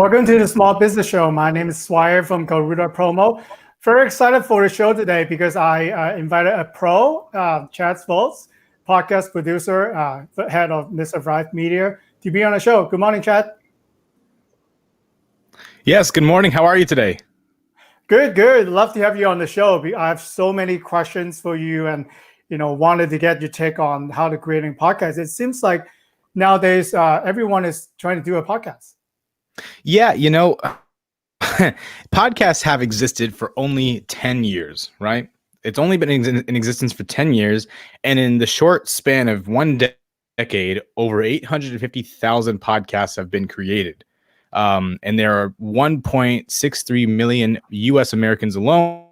Welcome to the Small Business Show. My name is Swire from Garuda Promo. Very excited for the show today because I invited a pro, Chaz Volk, podcast producer, head of Mr. Thrive Media, to be on the show. Good morning, Chad. Yes, good morning. How are you today? Good. Love to have you on the show. I have so many questions for you and, wanted to get your take on how to creating podcasts. It seems like nowadays everyone is trying to do a podcast. Yeah, podcasts have existed for only 10 years, right? It's only been in existence for 10 years. And in the short span of one decade, over 850,000 podcasts have been created. And there are 1.63 million US Americans alone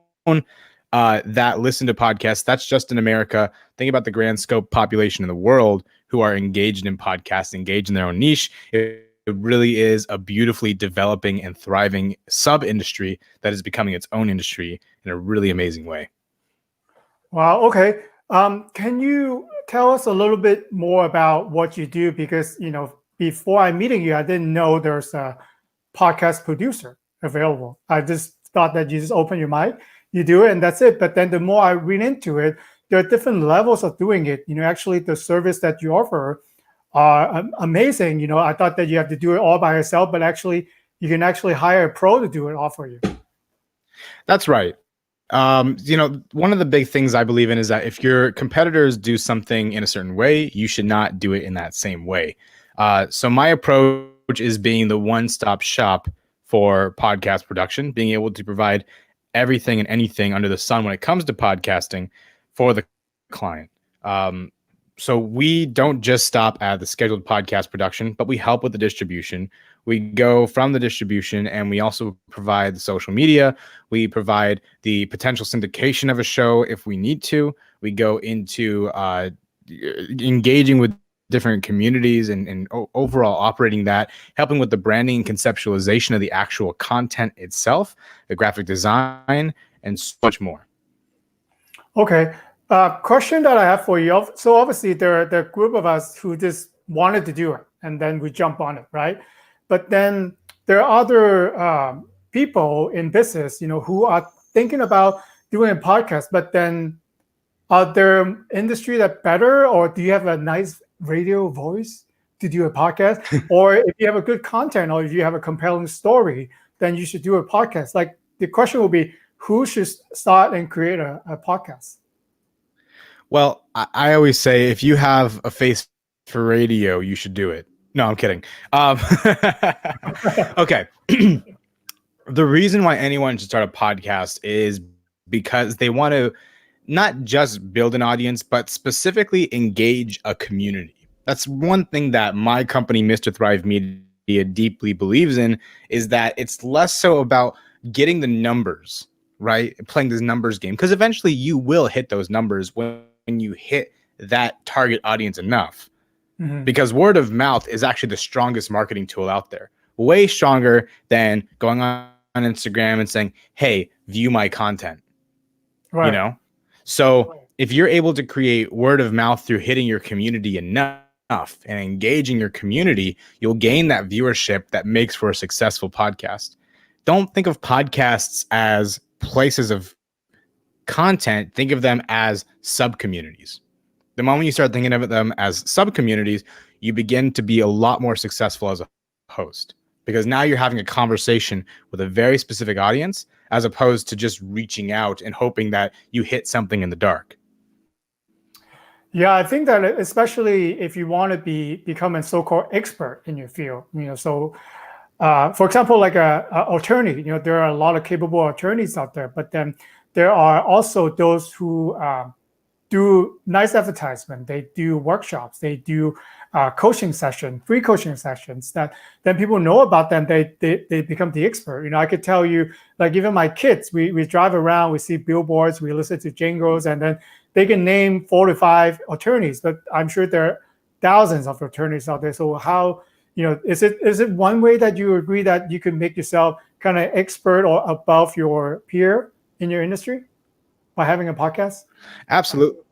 that listen to podcasts. That's just in America. Think about the grand scope population in the world who are engaged in podcasts, engaged in their own niche. It really is a beautifully developing and thriving sub-industry that is becoming its own industry in a really amazing way. Wow. Okay. Can you tell us a little bit more about what you do? Because, before I meeting you, I didn't know there's a podcast producer available. I just thought that you just open your mic, you do it, and that's it. But then the more I read into it, there are different levels of doing it. Actually, the service that you offer are amazing. I thought that you have to do it all by yourself, but actually you can actually hire a pro to do it all for you. That's right. One of the big things I believe in is that if your competitors do something in a certain way, you should not do it in that same way. So my approach is being the one-stop shop for podcast production, being able to provide everything and anything under the sun when it comes to podcasting for the client. So we don't just stop at the scheduled podcast production, but we help with the distribution. We go from the distribution and we also provide the social media. We provide the potential syndication of a show if we need to. We go into engaging with different communities and overall operating that, helping with the branding and conceptualization of the actual content itself, the graphic design, and so much more. Okay. Question that I have for you. So obviously there are a group of us who just wanted to do it and then we jump on it, right? But then there are other people in business, who are thinking about doing a podcast, but then are there industry that better, or do you have a nice radio voice to do a podcast? Or if you have a good content or if you have a compelling story, then you should do a podcast. Like the question will be, who should start and create a podcast? Well, I always say if you have a face for radio, you should do it. No, I'm kidding. Okay. The reason why anyone should start a podcast is because they want to not just build an audience, but specifically engage a community. That's one thing that my company, Mr. Thrive Media, deeply believes in, is that it's less so about getting the numbers, right? Playing this numbers game, because eventually you will hit those numbers when you hit that target audience enough. Mm-hmm. Because word of mouth is actually the strongest marketing tool out there, way stronger than going on Instagram and saying, hey, view my content. Right. So if you're able to create word of mouth through hitting your community enough and engaging your community, you'll gain that viewership that makes for a successful podcast. Don't think of podcasts as places of content. Think of them as sub-communities. The moment you start thinking of them as sub-communities, you begin to be a lot more successful as a host, because now you're having a conversation with a very specific audience as opposed to just reaching out and hoping that you hit something in the dark. Yeah, I think that especially if you want to become a so-called expert in your field, so for example, like a attorney, there are a lot of capable attorneys out there, but then there are also those who do nice advertisement. They do workshops. They do coaching session, free coaching sessions that then people know about them. They become the expert. I could tell you, like even my kids, we drive around, we see billboards, we listen to jingles, and then they can name 4 to 5 attorneys. But I'm sure there are thousands of attorneys out there. So how, is it one way that you agree that you can make yourself kind of expert or above your peer in your industry by having a podcast? Absolutely.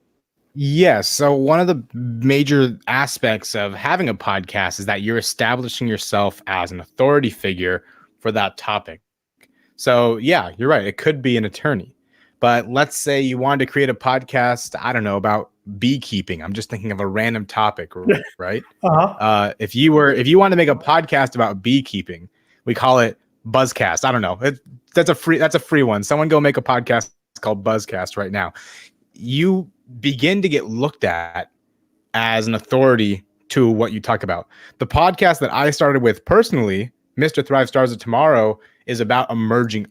Yes. So one of the major aspects of having a podcast is that you're establishing yourself as an authority figure for that topic. So yeah, you're right. It could be an attorney. But let's say you wanted to create a podcast, I don't know, about beekeeping. I'm just thinking of a random topic, right? Uh-huh. If you want to make a podcast about beekeeping, we call it Buzzcast. I don't know. That's a free one. Someone go make a podcast called Buzzcast right now. You begin to get looked at as an authority to what you talk about. The podcast that I started with personally, Mr. Thrive Stars of Tomorrow, is about emerging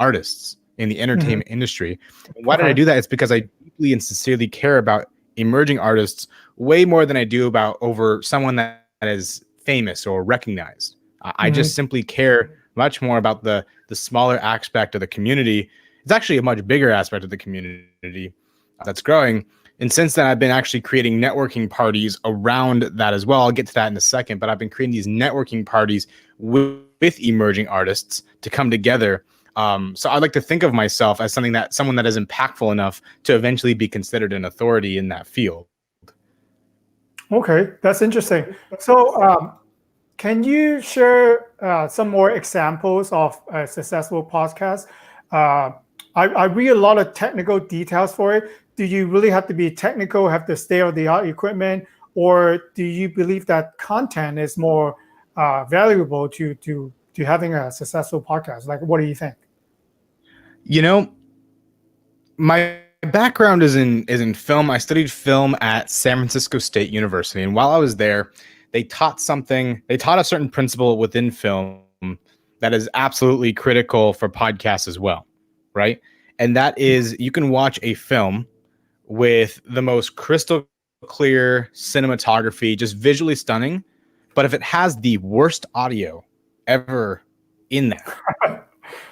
artists in the entertainment industry. And why did I do that? It's because I deeply and sincerely care about emerging artists way more than I do about over someone that is famous or recognized. I just simply care much more about the smaller aspect of the community. It's actually a much bigger aspect of the community that's growing. And since then, I've been actually creating networking parties around that as well. I'll get to that in a second, but I've been creating these networking parties with emerging artists to come together. So I like to think of myself as someone that is impactful enough to eventually be considered an authority in that field. Okay, that's interesting. So can you share some more examples of a successful podcast? I read a lot of technical details for it. Do you really have to be technical, have the state-of-the-art equipment, or do you believe that content is more valuable to having a successful podcast? Like, what do you think? You know, my background is in film. I studied film at San Francisco State University, and while I was there, they taught a certain principle within film that is absolutely critical for podcasts as well, right? And that is, you can watch a film with the most crystal clear cinematography, just visually stunning, but if it has the worst audio ever in there,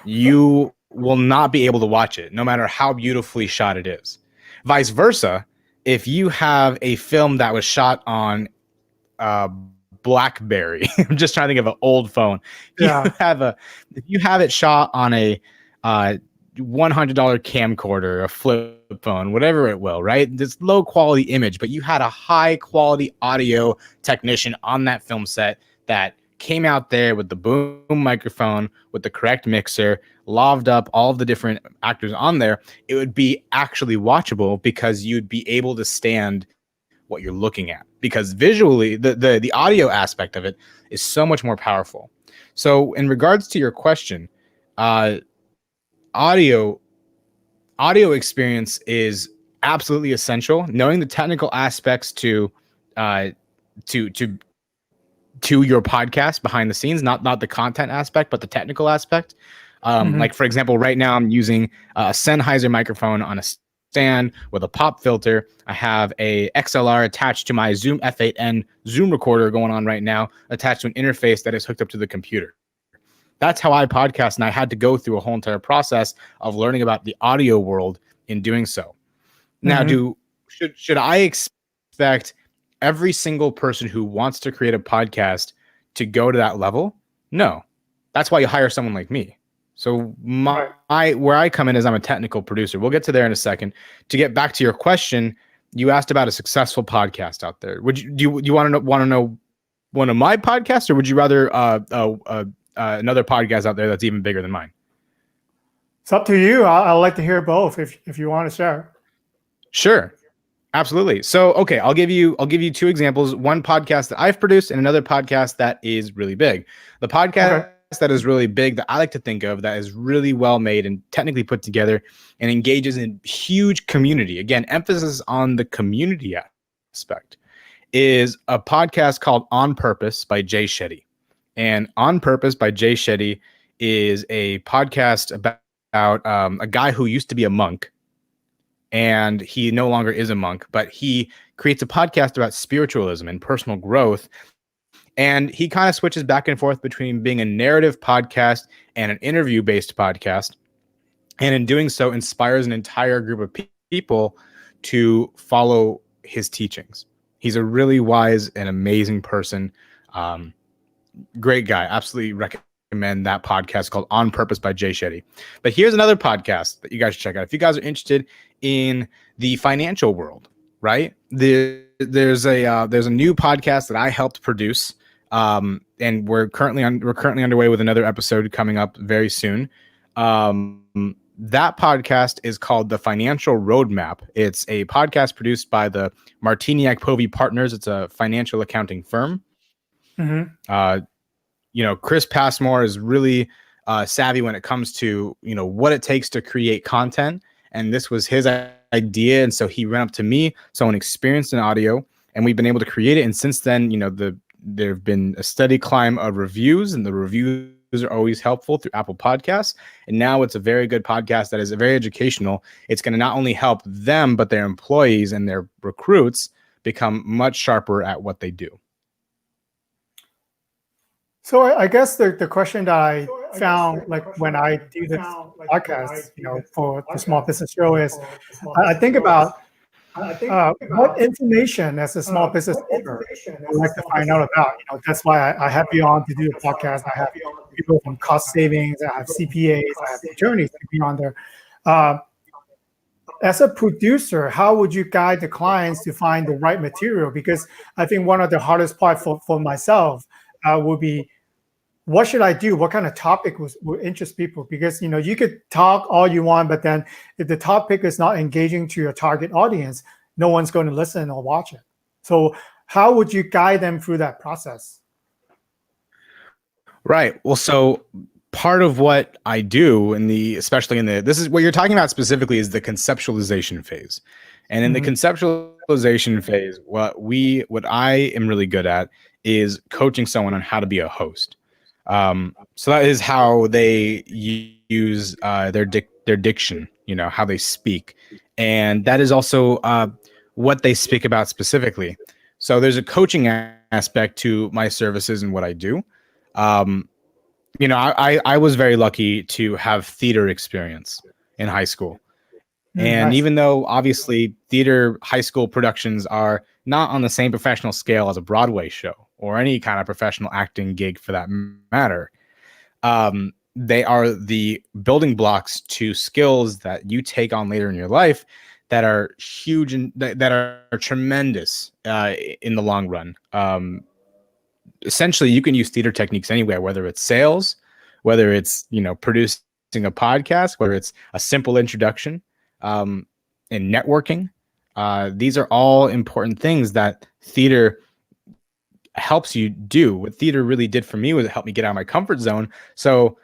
you will not be able to watch it, no matter how beautifully shot it is. Vice versa, if you have a film that was shot on BlackBerry, I'm just trying to think of an old phone. If you have it shot on a $100 camcorder, a flip phone, whatever it will, right? This low quality image, but you had a high quality audio technician on that film set that came out there with the boom microphone, with the correct mixer, loved up all of the different actors on there, it would be actually watchable because you'd be able to stand what you're looking at, because visually the audio aspect of it is so much more powerful. So in regards to your question, audio experience is absolutely essential. Knowing the technical aspects to your podcast behind the scenes, not the content aspect, but the technical aspect. Like for example, right now I'm using a Sennheiser microphone on a stand with a pop filter. I have a XLR attached to my Zoom F8N Zoom recorder going on right now, attached to an interface that is hooked up to the computer. That's how I podcast, and I had to go through a whole entire process of learning about the audio world in doing so. Now, should I expect every single person who wants to create a podcast to go to that level? No. That's why you hire someone like me. So where I come in is I'm a technical producer. We'll get to there in a second. To get back to your question, you asked about a successful podcast out there. Do you want to know one of my podcasts, or would you rather another podcast out there that's even bigger than mine? It's up to you. I'd like to hear both if you want to share. Sure. Absolutely. So, okay, I'll give you two examples. One podcast that I've produced and another podcast that is really big. The podcast that is really big that I like to think of, that is really well made and technically put together and engages in huge community. Again, emphasis on the community aspect, is a podcast called On Purpose by Jay Shetty. And On Purpose by Jay Shetty is a podcast about a guy who used to be a monk, and he no longer is a monk, but he creates a podcast about spiritualism and personal growth. And he kind of switches back and forth between being a narrative podcast and an interview-based podcast. And in doing so, inspires an entire group of people to follow his teachings. He's a really wise and amazing person. Great guy. Absolutely recommend that podcast called On Purpose by Jay Shetty. But here's another podcast that you guys should check out. If you guys are interested in the financial world, right? There's a new podcast that I helped produce, and we're currently underway with another episode coming up very soon. That podcast is called The Financial Roadmap. It's a podcast produced by the Martiniak Povey Partners. It's a financial accounting firm. Mm-hmm. Chris Passmore is really savvy when it comes to what it takes to create content, and this was his idea, and so he ran up to me, someone experienced in audio, and we've been able to create it. And since then, there have been a steady climb of reviews, and the reviews are always helpful through Apple Podcasts. And now it's a very good podcast that is very educational. It's going to not only help them, but their employees and their recruits become much sharper at what they do. So I guess the question that I found, like when I do this podcast, for the small business show is, I think about what information as a small business owner would like to find out about. That's why I have you on to do a podcast. I have people from cost savings, I have CPAs, I have attorneys to be on there. As a producer, how would you guide the clients to find the right material? Because I think one of the hardest part for myself would be, what should I do? What kind of topic would interest people? Because you could talk all you want, but then if the topic is not engaging to your target audience, no one's going to listen or watch it. So how would you guide them through that process? Right. Well, so part of what I do this is what you're talking about specifically is the conceptualization phase. And in the conceptualization phase, what I am really good at is coaching someone on how to be a host. So that is how they use their diction, how they speak. And that is also what they speak about specifically. So there's a coaching aspect to my services and what I do. I was very lucky to have theater experience in high school. And even though obviously theater high school productions are not on the same professional scale as a Broadway show or any kind of professional acting gig for that matter, they are the building blocks to skills that you take on later in your life that are huge and that are tremendous in the long run. Essentially, you can use theater techniques anywhere, whether it's sales, whether it's producing a podcast, whether it's a simple introduction, in networking. These are all important things that theater helps you do. What theater really did for me was it helped me get out of my comfort zone. So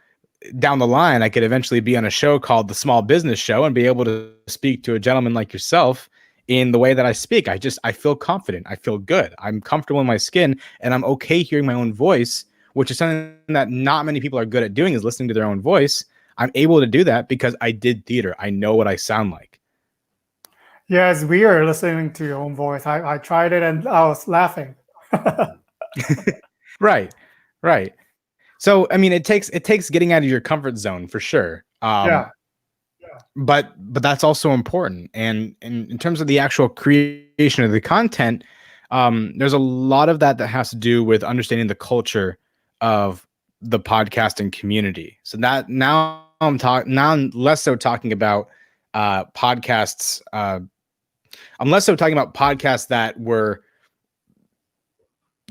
down the line, I could eventually be on a show called The Small Business Show and be able to speak to a gentleman like yourself in the way that I speak. I feel confident. I feel good. I'm comfortable in my skin, and I'm okay hearing my own voice, which is something that not many people are good at doing, is listening to their own voice. I'm able to do that because I did theater. I know what I sound like. Yeah, it's weird listening to your own voice. I tried it and I was laughing. Right. So, I mean, it takes getting out of your comfort zone for sure. But that's also important. And in terms of the actual creation of the content, there's a lot of that has to do with understanding the culture of the podcasting community. So that now I'm less so talking about podcasts. I'm less so talking about podcasts that were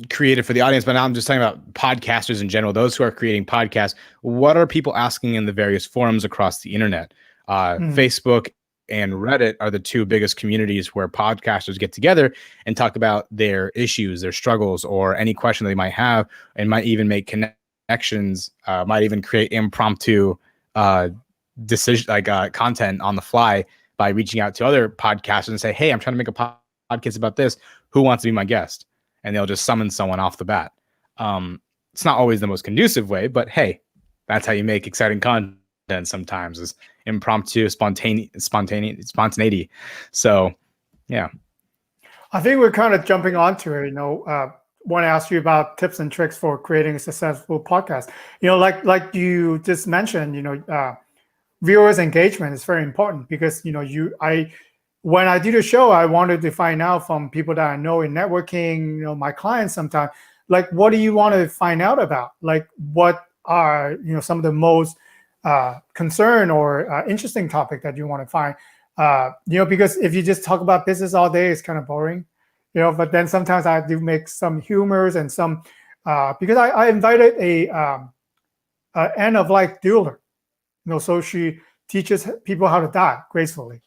created for the audience, but now I'm just talking about podcasters in general, those who are creating podcasts. What are people asking in the various forums across the internet? Facebook and Reddit are the two biggest communities where podcasters get together and talk about their issues, their struggles, or any question they might have, and might even make connections, might even create impromptu content on the fly by reaching out to other podcasters and say, hey, I'm trying to make a podcast about this. Who wants to be my guest? And they'll just summon someone off the bat. It's not always the most conducive way, but hey, that's how you make exciting content sometimes, is impromptu, spontaneity. So, yeah. I think we're kind of jumping onto it. Want to ask you about tips and tricks for creating a successful podcast. Like you just mentioned, viewers' engagement is very important because when I do the show, I wanted to find out from people that I know in networking, my clients sometimes, like, what do you want to find out about? Like, what are, some of the most concern or interesting topic that you want to find? Because if you just talk about business all day, it's kind of boring. But then sometimes I do make some humors and some because I invited a end of life doula, so she teaches people how to die gracefully.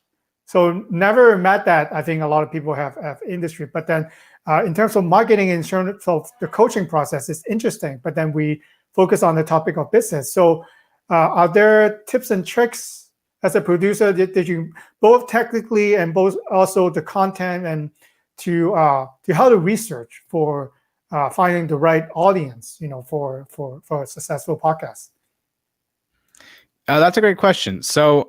So never met that. I think a lot of people have industry, but then in terms of marketing and terms of the coaching process, it's interesting. But then we focus on the topic of business. So are there tips and tricks as a producer? Did you both technically and both also the content and to how to research for finding the right audience, for a successful podcast? That's a great question. So,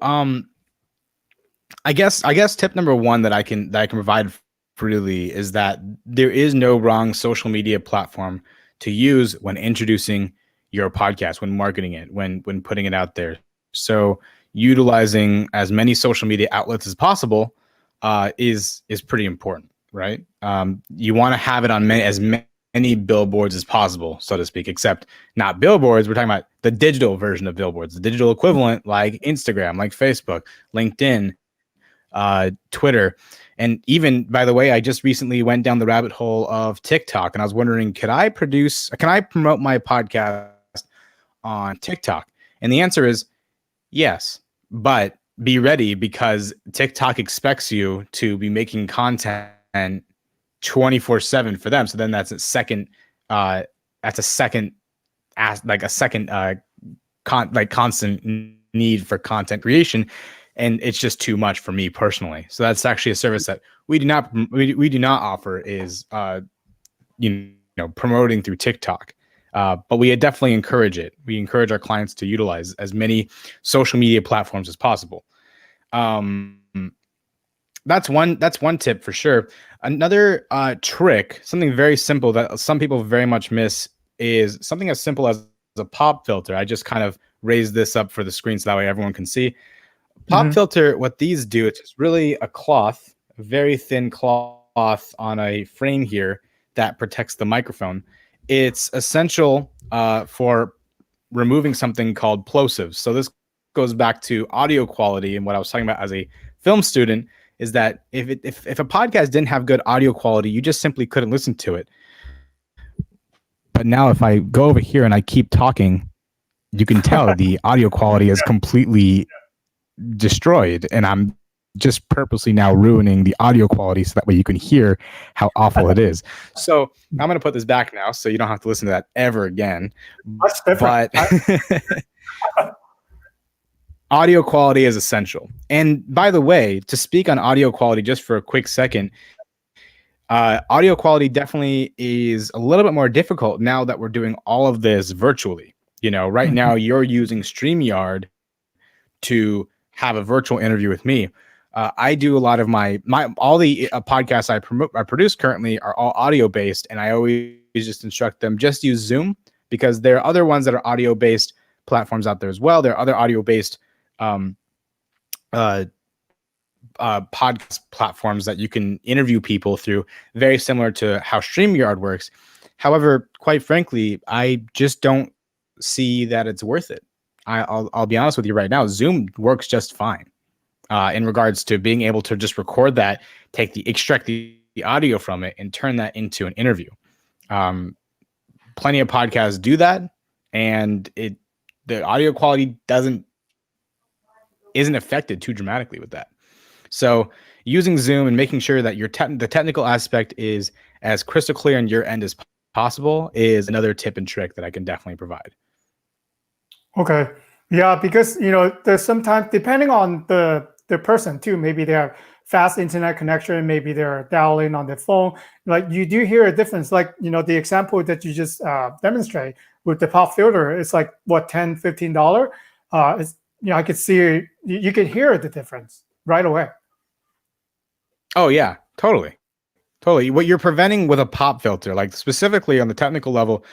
I guess tip number one that I can provide freely is that there is no wrong social media platform to use when introducing your podcast, when marketing it, when putting it out there. So, utilizing as many social media outlets as possible is pretty important, right? You want to have it on as many billboards as possible, so to speak, except not billboards. We're talking about the digital version of billboards, the digital equivalent like Instagram, like Facebook, LinkedIn, Twitter. And even, by the way, I just recently went down the rabbit hole of TikTok, and I was wondering, can I promote my podcast on TikTok? And the answer is yes, but be ready, because TikTok expects you to be making content 24/7 for them. So then that's a second constant need for content creation, and it's just too much for me personally. So that's actually a service that we do not offer, is promoting through TikTok. But we definitely encourage it. We encourage our clients to utilize as many social media platforms as possible. That's one tip for sure. Another trick, something very simple that some people very much miss, is something as simple as a pop filter. I just kind of raised this up for the screen so that way everyone can see. Pop filter, what these do, it's just really a cloth, a very thin cloth on a frame here that protects the microphone. It's essential for removing something called plosives. So this goes back to audio quality, and what I was talking about as a film student is that if a podcast didn't have good audio quality, you just simply couldn't listen to it. But now if I go over here and I keep talking, you can tell the audio quality is completely destroyed, and I'm just purposely now ruining the audio quality so that way you can hear how awful it is. So I'm going to put this back now so you don't have to listen to that ever again. That's different. But audio quality is essential. And by the way, to speak on audio quality just for a quick second, audio quality definitely is a little bit more difficult now that we're doing all of this virtually. Right now you're using StreamYard to have a virtual interview with me. I do a lot of all the podcasts I produce currently are all audio based, and I always just instruct them just use Zoom, because there are other ones that are audio based platforms out there as well. There are other audio based podcast platforms that you can interview people through, very similar to how StreamYard works. However, quite frankly, I just don't see that it's worth it. I'll be honest with you right now. Zoom works just fine in regards to being able to just record that, extract the audio from it, and turn that into an interview. Plenty of podcasts do that, and the audio quality isn't affected too dramatically with that. So using Zoom and making sure that the technical aspect is as crystal clear on your end as possible is another tip and trick that I can definitely provide. Okay. Yeah, because there's sometimes, depending on the person too, maybe they have fast internet connection, maybe they're dialing on their phone. Like, you do hear a difference. Like, the example that you just demonstrate with the pop filter, it's like what, $10, $15. It's I could see you can hear the difference right away. Oh yeah, totally. What you're preventing with a pop filter, like specifically on the technical level,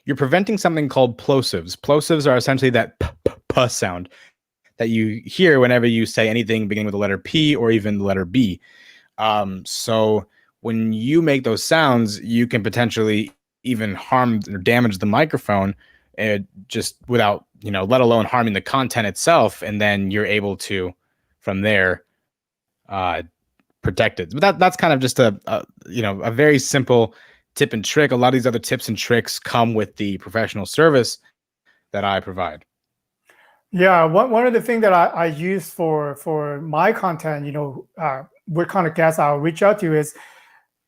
you're preventing something called plosives. Plosives are essentially that p sound that you hear whenever you say anything beginning with the letter P or even the letter B. So when you make those sounds, you can potentially even harm or damage the microphone, just without, let alone harming the content itself. And then you're able to, from there, protected. But that's kind of just a very simple tip and trick. A lot of these other tips and tricks come with the professional service that I provide. Yeah, one of the things that I use for my content, what kind of guests I'll reach out to is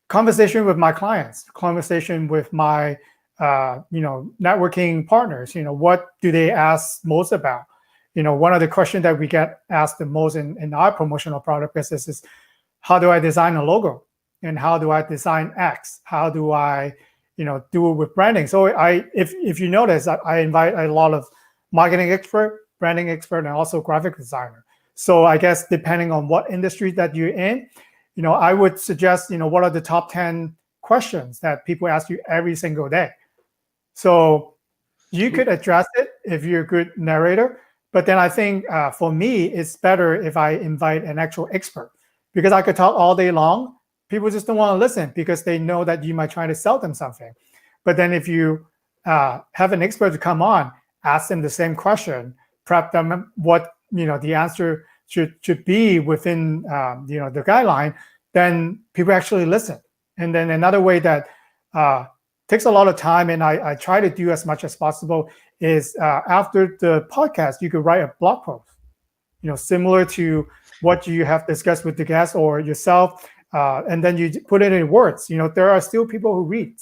conversation with my clients, conversation with my networking partners. What do they ask most about? One of the questions that we get asked the most in our promotional product business is, how do I design a logo, and how do I design X? How do I do it with branding? So if you notice, I invite a lot of marketing expert, branding expert, and also graphic designer. So I guess depending on what industry that you're in, I would suggest, what are the top 10 questions that people ask you every single day? So you could address it if you're a good narrator. But then I think for me, it's better if I invite an actual expert, because I could talk all day long. People just don't want to listen because they know that you might try to sell them something. But then if you have an expert to come on, ask them the same question, prep them what the answer should be within the guideline, then people actually listen. And then another way that takes a lot of time, and I try to do as much as possible, is after the podcast, you could write a blog post, similar to what you have discussed with the guest or yourself, and then you put it in words. There are still people who read,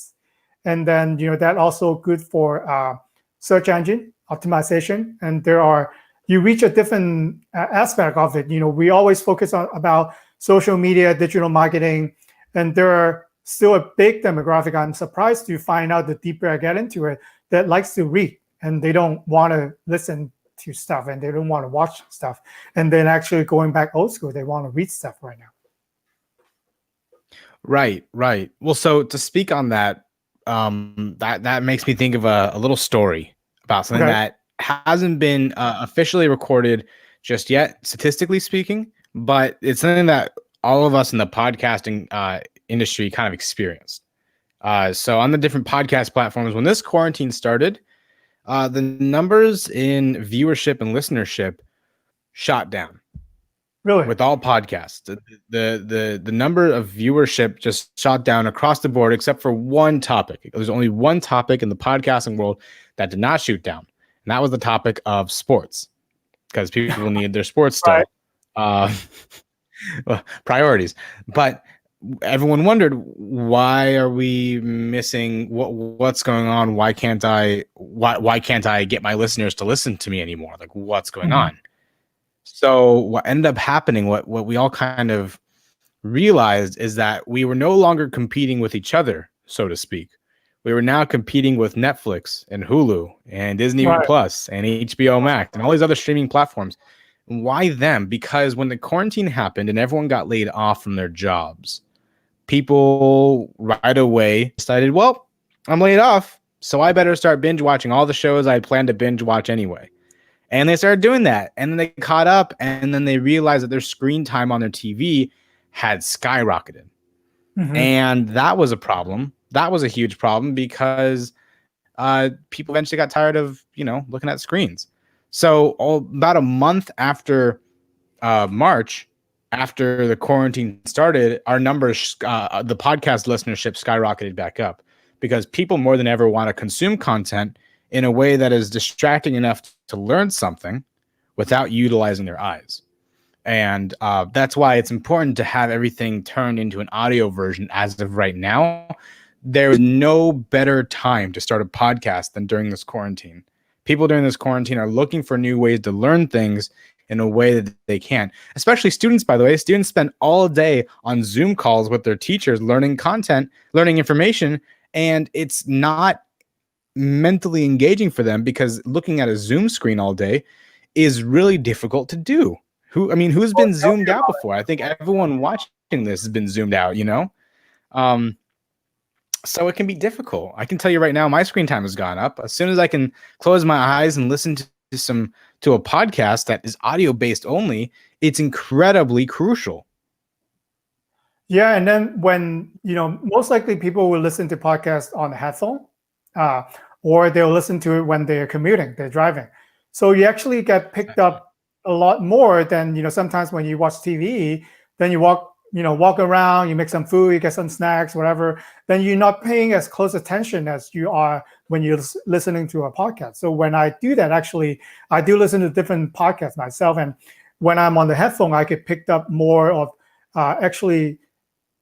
and then that also good for search engine optimization. And you reach a different aspect of it. We always focus on about social media, digital marketing, and there are still a big demographic. I'm surprised to find out the deeper I get into it, that likes to read, and they don't want to listen to stuff, and they don't want to watch stuff. And then actually going back old school, they want to read stuff right now. Right. Well, so to speak on that, that makes me think of a little story about something that hasn't been officially recorded just yet, statistically speaking, but it's something that all of us in the podcasting industry kind of experienced. So on the different podcast platforms, when this quarantine started, the numbers in viewership and listenership shot down. Really? With all podcasts, the number of viewership just shot down across the board, except for one topic. There's only one topic in the podcasting world that did not shoot down, and that was the topic of sports, because people need their sports still. Priorities. But everyone wondered, why are we missing what's going on? Why can't I get my listeners to listen to me anymore? Like, what's going on? So what ended up happening, what we all kind of realized, is that we were no longer competing with each other, so to speak. We were now competing with Netflix and Hulu and Disney Plus and HBO Max and all these other streaming platforms. Why them? Because when the quarantine happened and everyone got laid off from their jobs, people right away decided, well, I'm laid off, so I better start binge watching all the shows I planned to binge watch anyway. And they started doing that, and then they caught up, and then they realized that their screen time on their TV had skyrocketed. And that was a problem. That was a huge problem, because people eventually got tired of, looking at screens. So about a month after March, after the quarantine started, our numbers, the podcast listenership skyrocketed back up, because people more than ever want to consume content in a way that is distracting enough to learn something without utilizing their eyes. And that's why it's important to have everything turned into an audio version as of right now. There is no better time to start a podcast than during this quarantine. People during this quarantine are looking for new ways to learn things in a way that they can. Especially students, by the way. Students spend all day on Zoom calls with their teachers, learning content, learning information, and it's not mentally engaging for them, because looking at a Zoom screen all day is really difficult to do. Who's been zoomed out before? I think everyone watching this has been zoomed out, so it can be difficult. I can tell you right now, my screen time has gone up. As soon as I can close my eyes and listen to a podcast that is audio based only, it's incredibly crucial. Yeah, and then when most likely people will listen to podcasts on a headphone, or they'll listen to it when they're commuting, they're driving. So you actually get picked up a lot more than sometimes when you watch TV. then you walk around, you make some food, you get some snacks, whatever, then you're not paying as close attention as you are when you're listening to a podcast. So when I do that, actually, I do listen to different podcasts myself. And when I'm on the headphone, I could pick up more of actually,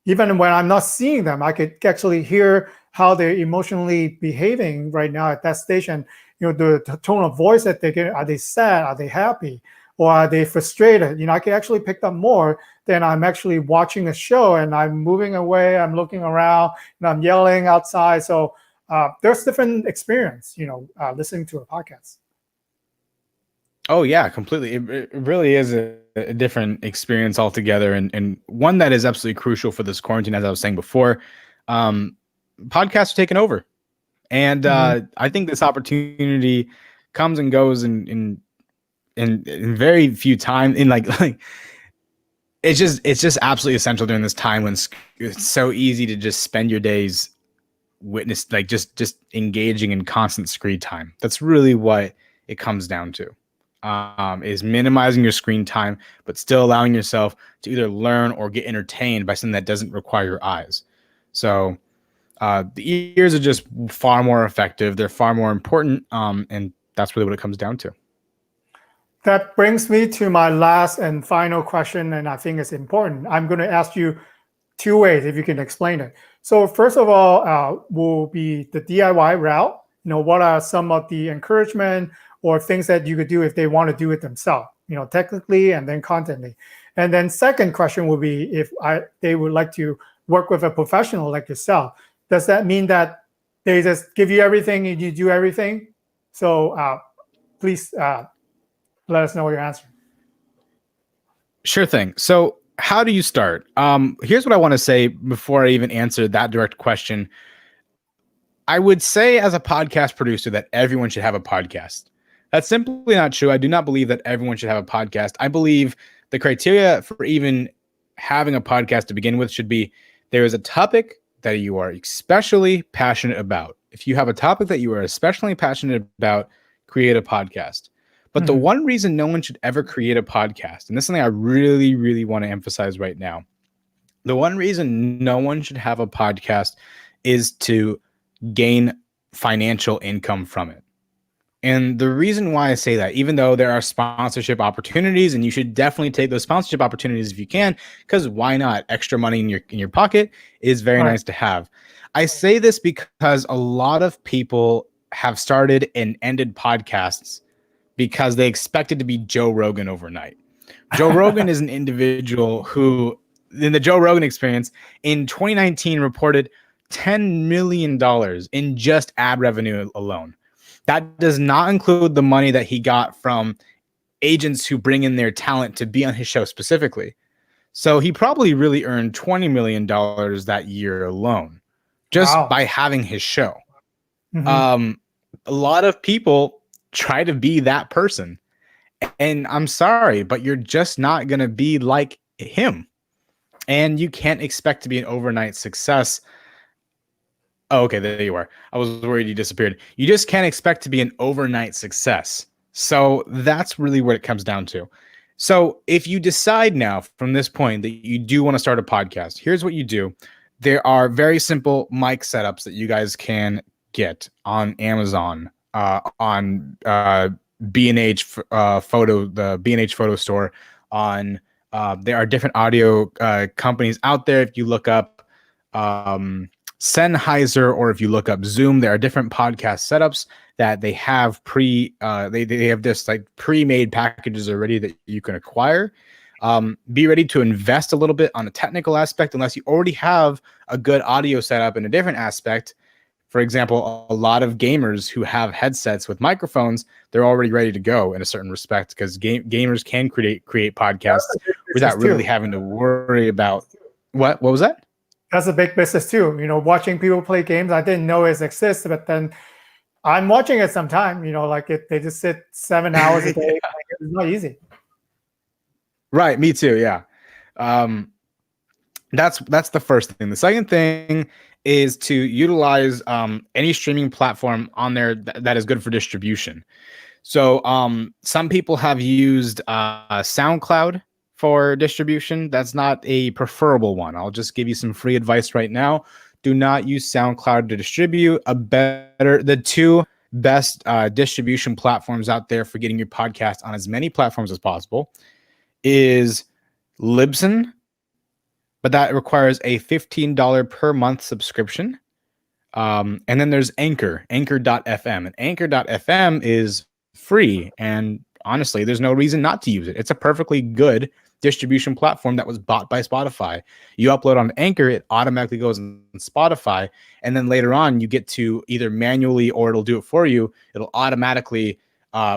even when I'm not seeing them, I could actually hear how they're emotionally behaving right now at that station. The tone of voice that they get, are they sad? Are they happy? Or are they frustrated? I can actually pick up more than I'm actually watching a show and I'm moving away, I'm looking around, and I'm yelling outside. So there's different experience, listening to a podcast. Oh yeah, completely. It really is a different experience altogether, and one that is absolutely crucial for this quarantine. As I was saying before, podcasts are taking over, and I think this opportunity comes and goes in very few time. In like it's just absolutely essential during this time when it's so easy to just spend your days just engaging in constant screen time. That's really what it comes down to. Is minimizing your screen time, but still allowing yourself to either learn or get entertained by something that doesn't require your eyes. So the ears are just far more effective. They're far more important. And that's really what it comes down to. That brings me to my last and final question, and I think it's important. I'm going to ask you two ways if you can explain it. So first of all, will be the DIY route. What are some of the encouragement or things that you could do if they want to do it themselves, technically and then contently. And then second question would be if they would like to work with a professional like yourself. Does that mean that they just give you everything and you do everything? So please let us know your answer. Sure thing. So how do you start? Here's what I want to say before I even answer that direct question. I would say as a podcast producer that everyone should have a podcast. That's simply not true. I do not believe that everyone should have a podcast. I believe the criteria for even having a podcast to begin with should be there is a topic that you are especially passionate about. If you have a topic that you are especially passionate about, create a podcast. But the one reason no one should ever create a podcast, and this is something I really, really want to emphasize right now. The one reason no one should have a podcast is to gain financial income from it. And the reason why I say that, even though there are sponsorship opportunities, and you should definitely take those sponsorship opportunities if you can, because why not? Extra money in your pocket is very nice to have. I say this because a lot of people have started and ended podcasts because they expected to be Joe Rogan overnight. Joe Rogan is an individual who, in the Joe Rogan experience, in 2019 reported $10 million in just ad revenue alone. That does not include the money that he got from agents who bring in their talent to be on his show specifically. So he probably really earned $20 million that year alone just by having his show. A lot of people try to be that person. And I'm sorry, but you're just not going to be like him. And you can't expect to be an overnight success. Oh, okay, there you are. I was worried you disappeared. You just can't expect to be an overnight success. So that's really what it comes down to. So if you decide now from this point that you do want to start a podcast, here's what you do. There are very simple mic setups that you guys can get on Amazon, on B&H photo, the B&H photo store. On there are different audio companies out there. If you look up Sennheiser, or if you look up Zoom, there are different podcast setups that they have they have this like pre-made packages already that you can acquire. Be ready to invest a little bit on a technical aspect unless you already have a good audio setup in a different aspect. For example, a lot of gamers who have headsets with microphones, they're already ready to go in a certain respect because gamers can create podcasts without really having to worry about what was that? That's a big business too. Watching people play games, I didn't know it exists, but then I'm watching it sometime. They just sit 7 hours a day. It's not easy. Right, me too. Yeah, that's the first thing. The second thing is to utilize any streaming platform on there that is good for distribution. So some people have used SoundCloud for distribution. That's not a preferable one. I'll just give you some free advice right now. Do not use SoundCloud to distribute. The two best distribution platforms out there for getting your podcast on as many platforms as possible is Libsyn, but that requires a $15 per month subscription. And then there's Anchor.fm, and Anchor.fm is free. And honestly, there's no reason not to use it. It's a perfectly good distribution platform that was bought by Spotify. You upload on Anchor, it automatically goes on Spotify. And then later on, you get to either manually or it'll do it for you. It'll automatically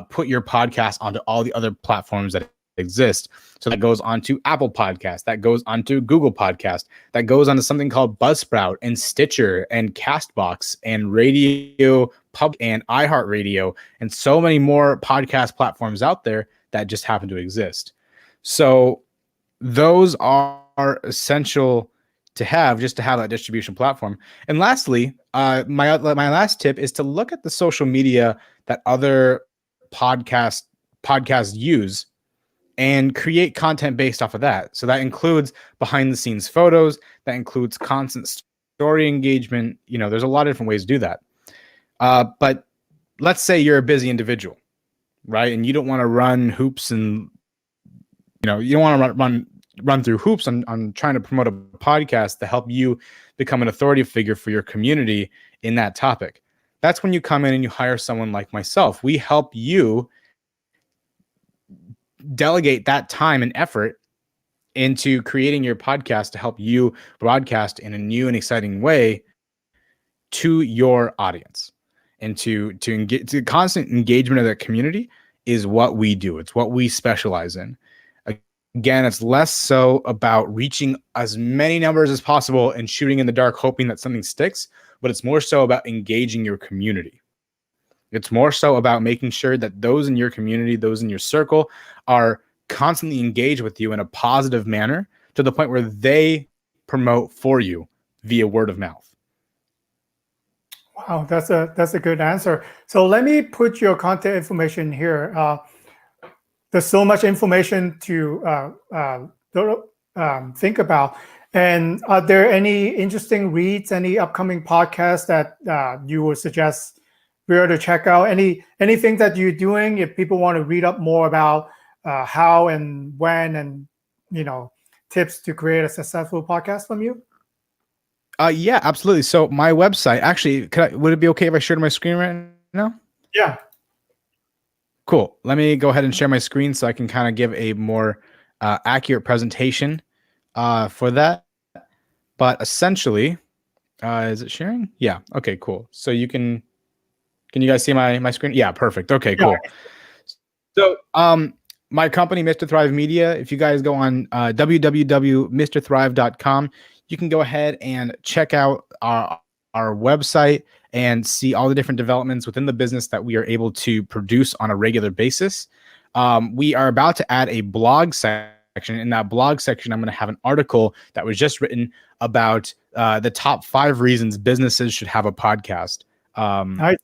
put your podcast onto all the other platforms that exist. So that goes onto Apple Podcast, that goes onto Google Podcast, that goes onto something called Buzzsprout and Stitcher and Castbox and Radio Pub and iHeartRadio and so many more podcast platforms out there that just happen to exist. So those are essential to have, just to have that distribution platform. And lastly, my last tip is to look at the social media that other podcasts use and create content based off of that. So that includes behind the scenes photos, that includes constant story engagement. You know, there's a lot of different ways to do that. But let's say you're a busy individual, right? And you don't want to run hoops and, you know, you don't want to run through hoops on trying to promote a podcast to help you become an authority figure for your community in that topic. That's when you come in and you hire someone like myself. We help you delegate that time and effort into creating your podcast to help you broadcast in a new and exciting way to your audience. And to constant engagement of that community is what we do. It's what we specialize in. Again, it's less so about reaching as many numbers as possible and shooting in the dark, hoping that something sticks, but it's more so about engaging your community. It's more so about making sure that those in your community, those in your circle, are constantly engaged with you in a positive manner to the point where they promote for you via word of mouth. Wow, that's a good answer. So let me put your contact information here. There's so much information to think about. And are there any interesting reads, any upcoming podcasts that you would suggest we are to check out? Anything that you're doing if people want to read up more about how and when and, you know, tips to create a successful podcast from you? Yeah, absolutely. So my website, actually, would it be okay if I shared my screen right now? Yeah. Cool. Let me go ahead and share my screen so I can kind of give a more accurate presentation for that. But essentially, is it sharing? Yeah. Okay, cool. So you can you guys see my screen? Yeah, perfect. Okay, cool. So my company, Mr. Thrive Media, if you guys go on www.mrthrive.com, you can go ahead and check out our website and see all the different developments within the business that we are able to produce on a regular basis. We are about to add a blog section. In that blog section, I'm going to have an article that was just written about the top 5 reasons businesses should have a podcast. That'll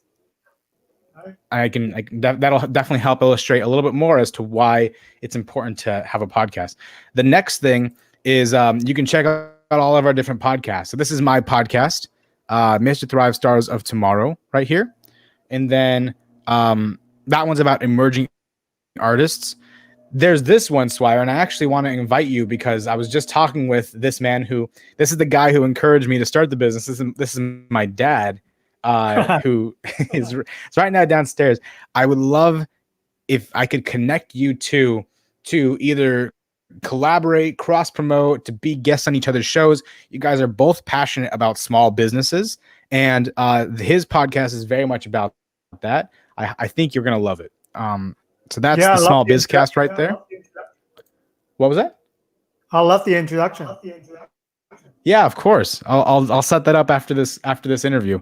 definitely help illustrate a little bit more as to why it's important to have a podcast. The next thing is you can check out all of our different podcasts. So this is my podcast, Mr. Thrive Stars of Tomorrow, right here. And then that one's about emerging artists. There's this one, Swire, and I actually want to invite you because I was just talking with this man this is the guy who encouraged me to start the business. This is my dad, who is right now downstairs. I would love if I could connect you to either collaborate, cross promote, to be guests on each other's shows. You guys are both passionate about small businesses, and his podcast is very much about that. I think you're gonna love it. So that's the Small Bizcast right there. What was that? I love the introduction. Yeah, of course. I'll set that up after this interview.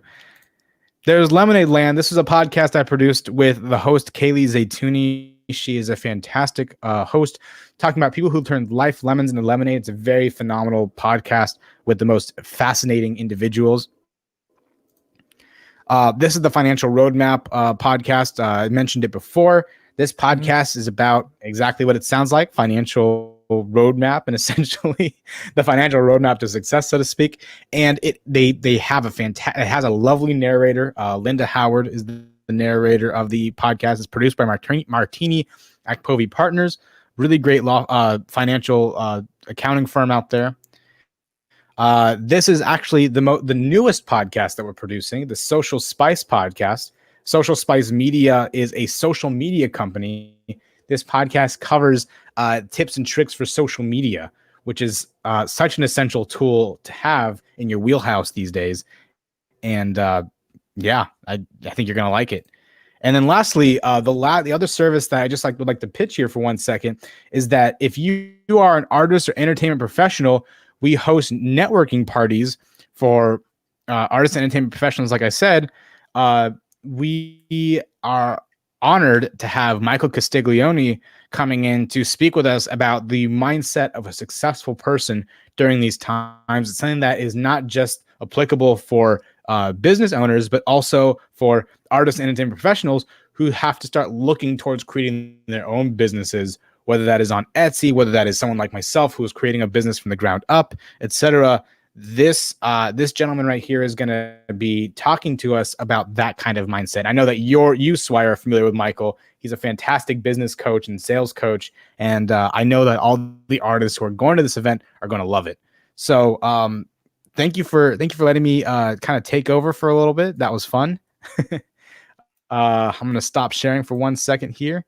There's Lemonade Land. This is a podcast I produced with the host Kaylee Zaytouni. She is a fantastic host, talking about people who turned life lemons into lemonade. It's a very phenomenal podcast with the most fascinating individuals. This is the Financial Roadmap podcast. I mentioned it before. This podcast is about exactly what it sounds like, financial roadmap and essentially the financial roadmap to success, so to speak. And they have it has a lovely narrator. Linda Howard is the narrator of the podcast. It's produced by Martini Akpovi Partners, really great financial accounting firm out there. This is actually the newest podcast that we're producing, the Social Spice podcast. Social Spice Media is a social media company. This podcast covers tips and tricks for social media, which is such an essential tool to have in your wheelhouse these days. And yeah, I think you're gonna like it. And then lastly, the other service that I just would like to pitch here for 1 second is that if you are an artist or entertainment professional, we host networking parties for artists and entertainment professionals. Like I said, we are honored to have Michael Castiglione coming in to speak with us about the mindset of a successful person during these times. It's something that is not just applicable for business owners, but also for artists and entertainment professionals who have to start looking towards creating their own businesses, whether that is on Etsy, whether that is someone like myself who is creating a business from the ground up, etc. This gentleman right here is going to be talking to us about that kind of mindset. I know that you, Swire, are familiar with Michael. He's a fantastic business coach and sales coach, and I know that all the artists who are going to this event are going to love it. So thank you for letting me kind of take over for a little bit. That was fun. I'm going to stop sharing for 1 second here.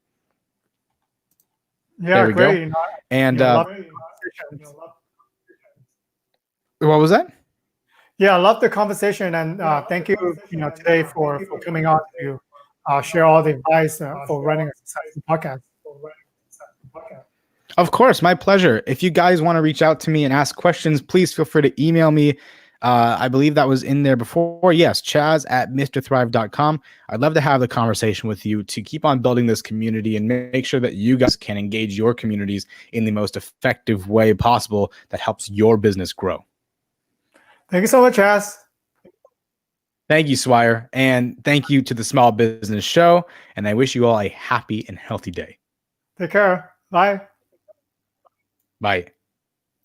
Yeah, there we great. go. And what was that? Yeah, I love the conversation, and thank you, today for coming on to share all the advice for running a successful podcast. Of course, my pleasure. If you guys want to reach out to me and ask questions, please feel free to email me. I believe that was in there before. Yes, chaz@mrthrive.com. I'd love to have the conversation with you to keep on building this community and make sure that you guys can engage your communities in the most effective way possible that helps your business grow. Thank you so much, Chaz. Thank you, Swire. And thank you to the Small Business Show. And I wish you all a happy and healthy day. Take care. Bye. Bye.